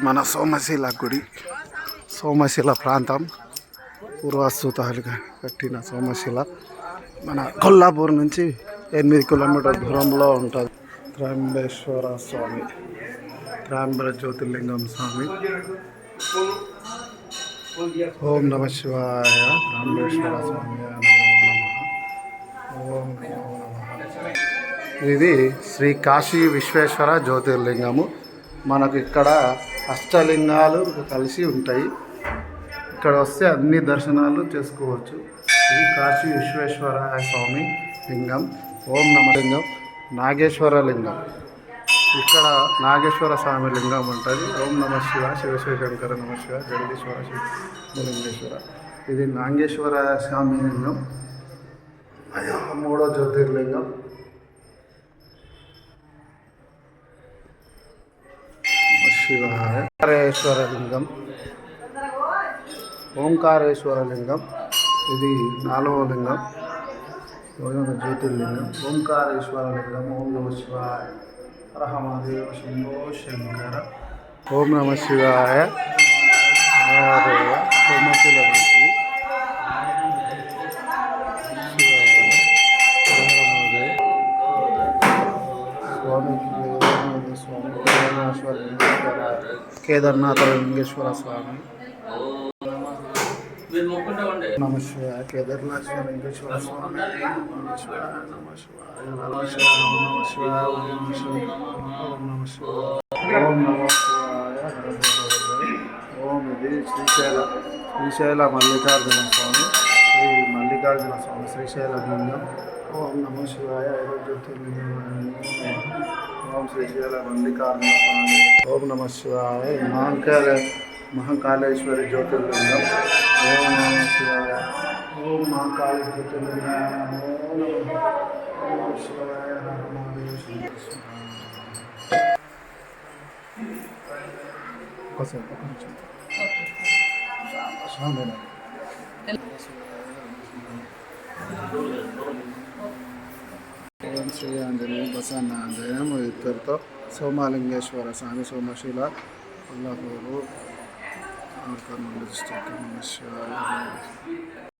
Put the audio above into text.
మన సోమశిల గుడి, సోమశిల ప్రాంతం పూర్వస్తుతాలుగా కట్టిన సోమశిల మన కొల్లాపూర్ నుంచి 8 కిలోమీటర్ల దూరంలో ఉంటుంది. త్రయంబేశ్వర స్వామి, త్రయంబర జ్యోతిర్లింగం స్వామి. ఓం నమ శివాయ. త్రయంబేశ్వర స్వామి ఓం నమో నమః. ఇది శ్రీ కాశీ విశ్వేశ్వర జ్యోతిర్లింగము. మనకు ఇక్కడ అష్టలింగాలు కలిసి ఉంటాయి. ఇక్కడ వస్తే అన్ని దర్శనాలు చేసుకోవచ్చు. ఇది కాశీ విశ్వేశ్వర స్వామి లింగం. ఓం నమ లింగం, నాగేశ్వర లింగం. ఇక్కడ నాగేశ్వర స్వామి లింగం ఉంటుంది. ఓం నమ శివ, శివశంకర నమ శివ, జగదీశ్వర శివలింగేశ్వర. ఇది నాగేశ్వర స్వామి లింగం, 3వ జ్యోతిర్లింగం. శివాయ. ఓంకారేశ్వర లింగం, ఓంకారేశ్వర లింగం. ఇది 4వ లింగం, 4వ జ్యోతిర్లింగం. ఓంకారేశ్వర లింగం. ఓం నమ శివాయ. రహమదేవ శంభో శంకర. ఓం నమ శివాయ. సోమశిల కేదార్నాథ లింగేశ్వర స్వామి. నమ శివాయ. కేదార్నాథ లింగేశ్వర స్వామి. నమ శివాయ, నమ శివాయ, నమ శివాయ, నమ శివాయ, నమ శివాయ, నమ శివాయ, ఓం నమ శివాయ. ఓం. ఇది శ్రీశైల మల్లికార్జున స్వామి, శ్రీ మల్లికార్జున స్వామి, శ్రీశైల లింగం. ఓం నమ శివాయ. 5వ జ్యోతిర్లింగం. ఓం శ్రీశైల మల్లికార్జున స్వామి. ఓం నమ శివాయ. మహాకాళేశ్వరి జ్యోతిర్లింగం. ఓం నమ శివాయ. ఓం మహాకాళి జ్యోతిర్లింగం. ఓం నమ శివాయ. ఓం శ్రీ ఆంజనేయ ప్రసన్నాంజనేయం. ఇద్దరితో సోమలింగేశ్వర స్వామి, సోమశిల, కొల్లాపూరు, డిస్ట్రిక్ట్. నమ శివాయ.